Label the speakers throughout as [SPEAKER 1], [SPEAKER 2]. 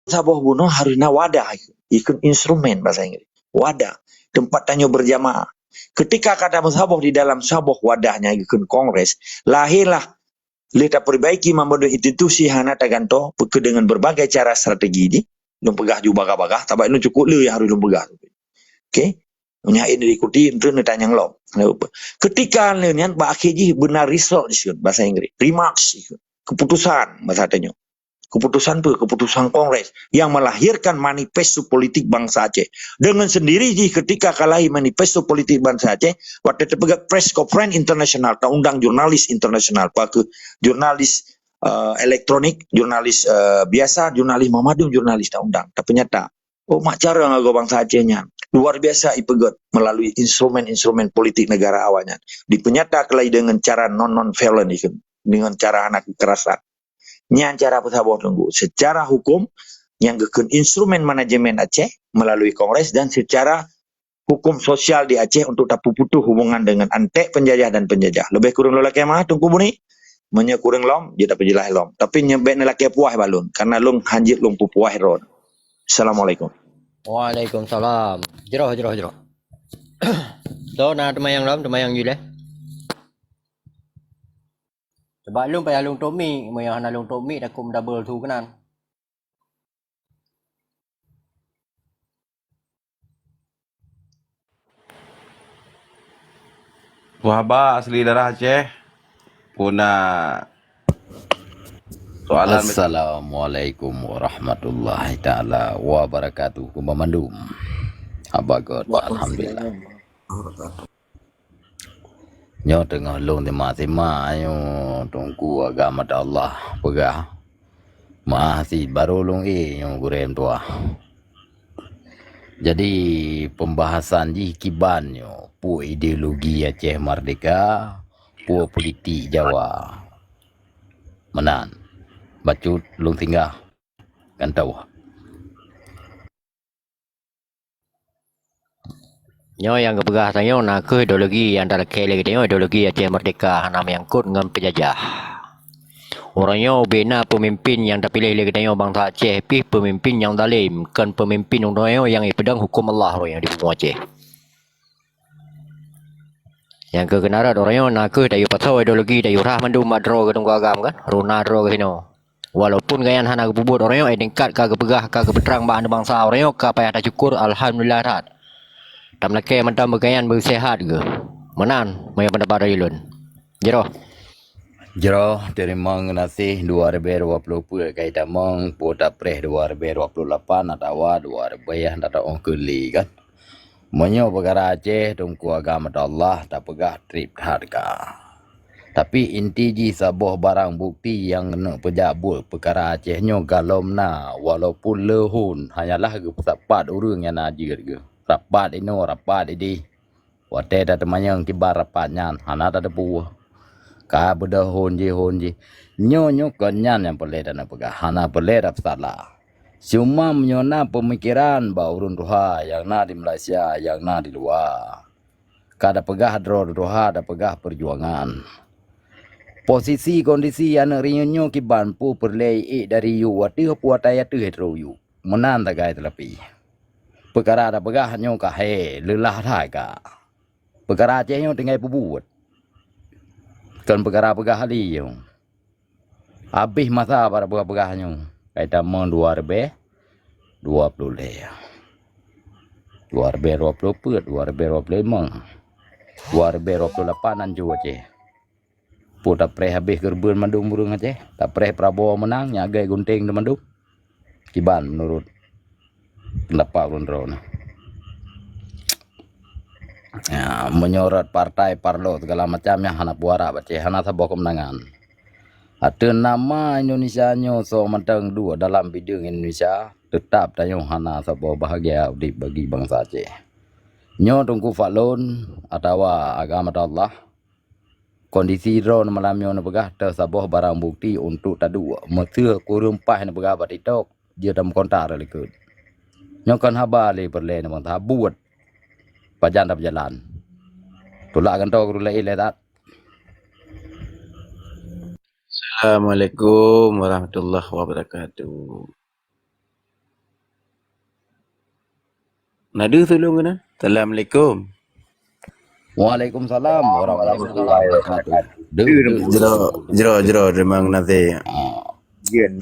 [SPEAKER 1] saboh bunuh harusnya wadah ikut instrumen bahasa Inggris. Wadah, tempat tanya berjamaah. Ketika kata saboh di dalam saboh wadahnya ikut kongres, lahirlah kita perbaiki membentuk institusi hana taganto dengan berbagai cara strategi ini. Lung pegah juga bagah-bagah, tapi itu cukup lu yang harus lung pegah. Okey. Menyain diikuti itu netanya ngelom. Ketika lenian Pak Akiji benar result bahasa Inggris. Remarks keputusan bahasa tanya. Keputusan kongres yang melahirkan manifesto politik bangsa Aceh. Dengan sendiri ketika kalahi manifesto politik bangsa Aceh, waktu itu pegang press conference internasional, undang jurnalis internasional, pakai jurnalis elektronik, jurnalis biasa, jurnalis memadung, jurnalis undang. Tapi nyata, mak cara ngago bangsa Acehnya luar biasa ipegot melalui instrumen-instrumen politik negara awalnya. Dipenyata kalahi dengan cara non-violent dengan cara anak kekerasan. Yang cara pesawat tunggu secara hukum yang gekun instrumen manajemen Aceh melalui kongres dan secara hukum sosial di Aceh untuk tak putus hubungan dengan antek penjajah dan penjajah. Lebih kurang lelaki mah tunggu buni menye kurang lom dia dapat jelas lom tapi nyebek lelaki puah balun karena lung hanjit lung puah ron. Assalamualaikum.
[SPEAKER 2] Waalaikumsalam. Jero. Do na temayang lom temayang jule. Sebab lung payah lung Tommy, moyang hana lung Tommy dah kum double tu kenan.
[SPEAKER 3] Wahaba asli darah Aceh. Puna soalan
[SPEAKER 4] Assalamualaikum warahmatullahi taala wabarakatuh. Kumamandum. Abagot alhamdulillah. Nyo tengah long tema ayo tunggu agama Allah pegah. Masih baru long nyo gurem tua. Jadi pembahasan di kiban nyo pu ideologi Aceh Merdeka, pu politik Jawa. Menan. Bacut long tinggal. Kan tahu.
[SPEAKER 2] Nyo yang kepegah tanya nak ke ideologi antara kele kita ideologi Aceh Merdeka hana menyangkut dengan penjajah. Orangnya bina pemimpin yang terpilih oleh kita bangsa Aceh, pi pemimpin yang zalim, kan pemimpin yang pedang hukum Allah yang di Bumi Aceh. Yang kekenaran orangnya nak ke dayu pasal ideologi dayu rah mandu madro ke tunggu agam kan, runa dro ke sini. Walaupun gayan hana kebubut orangnya tingkat ka kepegah ka kepeterang bangsa orangnya ka payah tak syukur alhamdulillah rat. Tak melaki mantam bergayaan bersehat ke? Menan, maya pendapat Railun.
[SPEAKER 4] Jero terima kasih 2020 kaitan mong pota preh 2028 atawa 2000 data ongkuli kan. Menyo perkara Aceh tungku agama Allah tak pegah trip harga. Tapi inti ji sabuh barang bukti yang kena pejabut perkara Aceh nyo galom na walaupun lehun hanyalah ke sapat urang yang najir ke. Rapat ini wate dah temayang kibar rapatnya hana tak ada puah ka beda honji nyo kenyan yang pelai dan pegah hana pelai dah salah cuma menyona pemikiran baurun roha yang na di Malaysia yang na di luar kada pegah roha ada pegah perjuangan posisi kondisi yang rinyo kiban pu perlei dari yu wati puataya tu hetro yu menan tak gai telapi perkara ada pegah nyo ka he lelah thai ka perkara Aceh nyo tinggal bubuat kan perkara pegah ali nyo habis masa para pegah nyo kaitan mong 2020 2028 anju Aceh puta pre habis gerben mandung burung Aceh tak pre Prabowo menang nyagai gunting de mandung kiban menurut pendapat Rundro ya, menyorot partai parlo segala macamnya hana puara baca hana sabok kemenangan ada nama Indonesia nyo so mentang dua dalam bidang Indonesia tetap tayo hana sabok bahagia bagi bangsa Aceh nyo tunggu falon atau agama Allah kondisi ron malam nyo pegah ter sabok barang bukti untuk tadu mesir kurung pah na pegah batitok dia dalam kontak rekod nyokan habali perle na bang buat pajan dah berjalan tolak kan tahu rulai letat.
[SPEAKER 5] Assalamualaikum warahmatullahi wabarakatuh.
[SPEAKER 3] Nada tolong kan? Assalamualaikum.
[SPEAKER 4] Waalaikumsalam warahmatullahi wabarakatuh.
[SPEAKER 3] Jero terima kasih.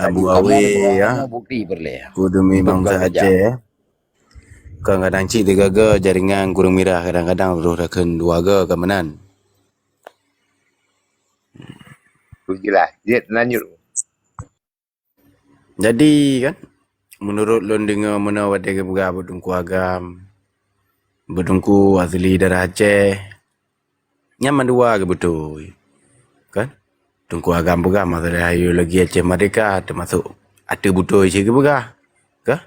[SPEAKER 3] Abu Awe ya.
[SPEAKER 4] Bukti berleh.
[SPEAKER 3] Kudumi
[SPEAKER 4] Untuk
[SPEAKER 3] bangsa
[SPEAKER 4] bekerja.
[SPEAKER 3] Aceh. Kadang-kadang cik tiga jaringan kurung mirah, kadang-kadang roh rakan dua kemenan.
[SPEAKER 5] Jelas, dia lanjut.
[SPEAKER 3] Jadi kan, menurut lon dengar mana wadai ke pegah berdungku agam, berdungku asli darah Aceh, nyaman dua ke betul, kan? Dungku agam pegah masalah ayu lagi Aceh Merdeka termasuk ada betul je ke pegah, kan?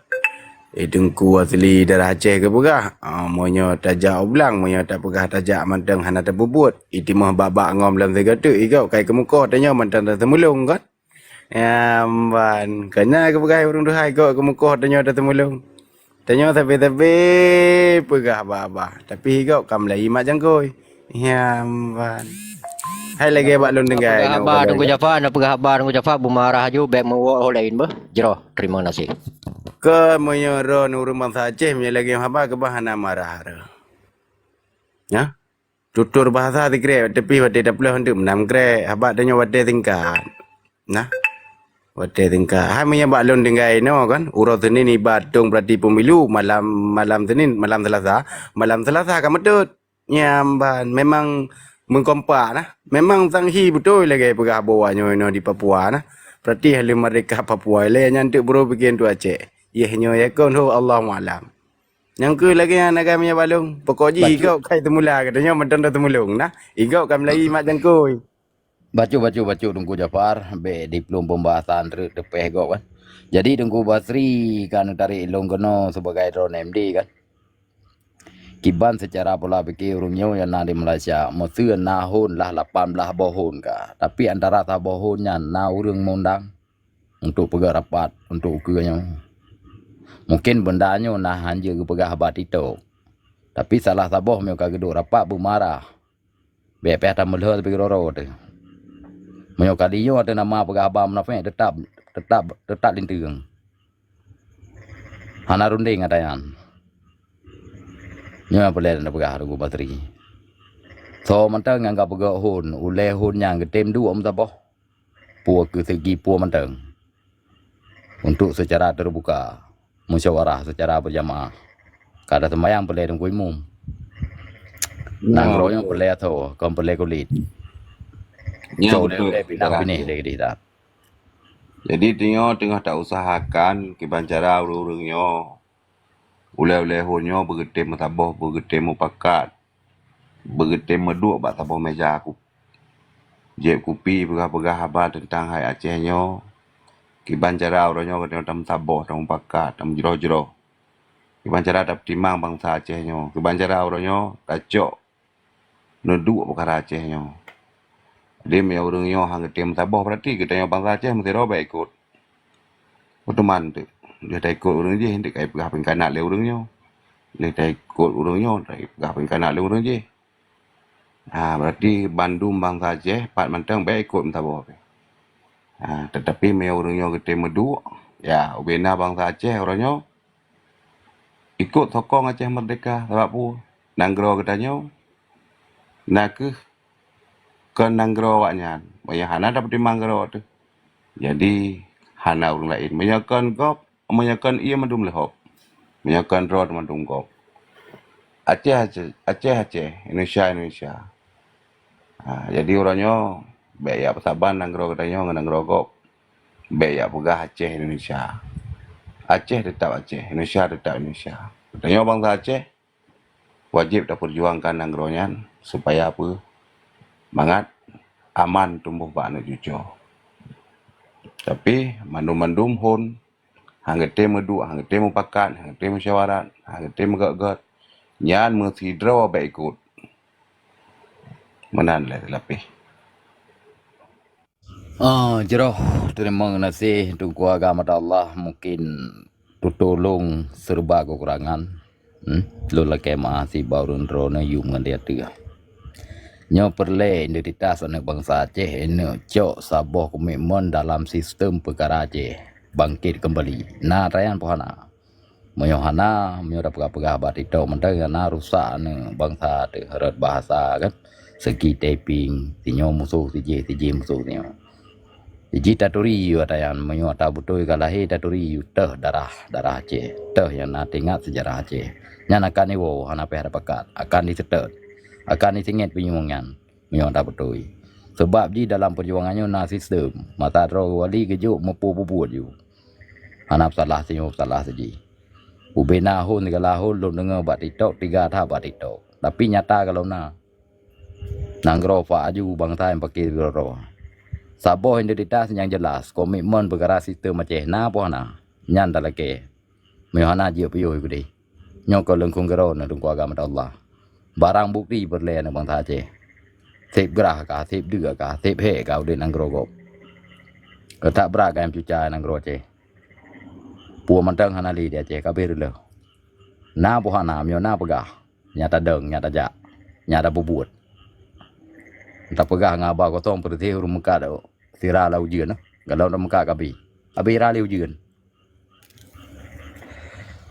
[SPEAKER 3] Dungku asli darah Aceh ke pegah, monya tajak oblang, monya tak pegah tajak mantang hana terbubut, itimah babak ngom dalam tiga tu, ikau kai ke muka tanya mantang tak temulung kan? Ya, ban. Kena ke pegah urung duhai kau ke muka tanya tak temulung. Tanya tapi pegah apa-apa. Tapi kau kam lai mak jangkoi. Ya, ban. Hai lagi bak lun dengai.
[SPEAKER 2] Pegah habar tunggu Jafar, nak pegah habar tunggu Jafar bumarah ju baik mau lain bah. Jero, terima kasih.
[SPEAKER 3] Ke menyoro nurung bangsa Aceh punya lagi haba ke bahana marah. Ya. Tutur bahasa tikre tapi wate daplah hendak menam kre. Haba tanya wate tingkat. Nah. Wate tingkat. Hai punya bak lun dengai no kan. Urut Senin ibat dong berarti pemilu malam Senin, malam Selasa kan medut. Nyamban memang mengkompak nah. Memang tanghi betul lagi pegah bawahnya no di Papua nah. Berarti halim mereka Papua le nyantuk bro bikin tu Aceh. Yehnya yakun hu Allahu alam. Yang ke lagi yang nak kami balung. Pokok ji kau kai temula katanya mentan dah temulung nah. Igau kami lagi mak jangkoi.
[SPEAKER 4] Baca Tunggu Jafar be diplom pembahasan tepeh kau kan. Jadi Tunggu Basri kan tarik ilung kena sebagai drone MD kan. Kiban secara pola fikir urungnya yang di Malaysia mesti nahun lah 18 bohon ka. Tapi antara ta bohonnya na urung mondang untuk pegah rapat untuk ukirnya. Mungkin bendanya nah hanja ke pegah habat itu. Tapi salah saboh meu ka geduk rapat bumarah. Be peh ta melho tapi roro tu. Meu ka dia ada nama pegah abam nafe tetap lintung. Hana runding adayan. Nya boleh nak pegah Tunggu Basri. So mantang nganggap pegah hun, ule hun yang ketem du saboh. Pua ke segi pua mantang. Untuk secara terbuka musyawarah secara berjamaah. Kada sembahyang boleh Tunggu imum. Nang royo boleh atau kom boleh kulit.
[SPEAKER 3] Ya
[SPEAKER 4] So
[SPEAKER 3] betul.
[SPEAKER 4] boleh pindah bini lagi dah.
[SPEAKER 3] Jadi tengah tak usahakan kiban cara urung-urungnya. Ulai-ulai honyo bergetem mataboh, bergetem mupakat. Bergetem meduk bak taboh meja aku. Jeb kupi pegah-pegah habar tentang hai Acehnya. Kiban cara urungnya kena tam taboh, tam mupakat, tam jero-jero. Kiban cara tak timang bangsa Acehnya. Kiban cara urungnya kacok. Neduk perkara Acehnya. Dia punya urungnya hang getem taboh berarti kita bangsa Aceh mesti robek ikut. Otoman tu. Dia tak ikut urung je, hendak kai pegah pengkanak le urungnya. Dia tak ikut urungnya, tak pegah pengkanak le urung je. Berarti Bandung bangsa Aceh, pat mantang baik ikut mentabo. Tetapi me urungnya gede medu, ya ubena bangsa Aceh orangnya ikut sokong Aceh Merdeka sebab pu nanggro katanya. Nak ke nanggro waknya. Banyak hana dapat manggro tu. Jadi hana urung lain menyakan kop, menyakan ia mendum lehop. Menyakan rod mendum kop. Aceh, Indonesia. Jadi orangnya baik pesaban nanggro katanya nanggro kop. Baik pegah Aceh Indonesia. Aceh tetap Aceh, Indonesia tetap Indonesia. Katanya bangsa Aceh wajib tak perjuangkan nanggronya supaya apa? Mangat aman tumbuh bak anak cucu. Tapi mandum-mandum hun hangete medu, hangete mupakat, hangete musyawarat, hangete megat-gat. Nyan mesti draw baik ikut. Menan lah lebih.
[SPEAKER 4] Jeroh terima kasih Tunggu agama Allah mungkin tutulung serba kekurangan. Lola kema si baurun drone yung ngandia dia. Nyo perle identitas anak bangsa Aceh ini cok saboh komitmen dalam sistem perkara Aceh bangkit kembali. Nah rayan pohana. Menyohana, menyo dapat pegah batito, mentang na rusak ne bangsa de harat bahasa kan. Segi taping, tinyo musuh tiji musuh tinyo. Tiji taturi ada yang menyo ta betul kalahi taturi teh darah Aceh. Teh yang na tingat sejarah Aceh. Nyan akan ni wo hana pe pakat, akan disetet. Akan disinget penyumungan. Menyo ta betul. Sebab di dalam perjuangannya na sistem, mata ro wali kejuk mepu bubut ju. Hanap salah tinyo salah seji. Ubena hun 3 tahun lu dengar batito 3 tahap batito. Tapi nyata kalau nanggro fa aju bangsa yang pakai gro. Saboh identitas yang jelas, komitmen perkara sistem Aceh na po na. Nyan dalake. Mehana je piyo gede. Nyoko lengkung gro na dungku agama Allah. Barang bukti berle na bangsa Aceh. Sip gerah ka, sip dua ka, sip he ka udah nanggro gop. Ketak berak yang cuca nanggro Aceh. Pua manteng hanali dia Aceh kabir le. Na pohana mio na pegah. Nyata deng, nyata jak. Nyata bubut. Entah pegah ngabah kotong perti huruf muka dah. Sira lau jian. Galau dah muka kabi. Abi rali ujian.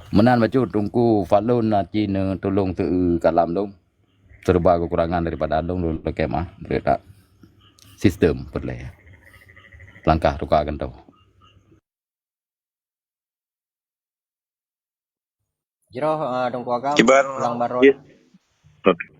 [SPEAKER 4] Menan bacu tungku falun na Cina tolong tu kalam dong. Serba kekurangan daripada dong dulu kemah. Berita sistem perle. Langkah tukar akan tahu.
[SPEAKER 2] Jero dong kuagam
[SPEAKER 1] Kibar.
[SPEAKER 2] lang baro.
[SPEAKER 1] Ya. Oke.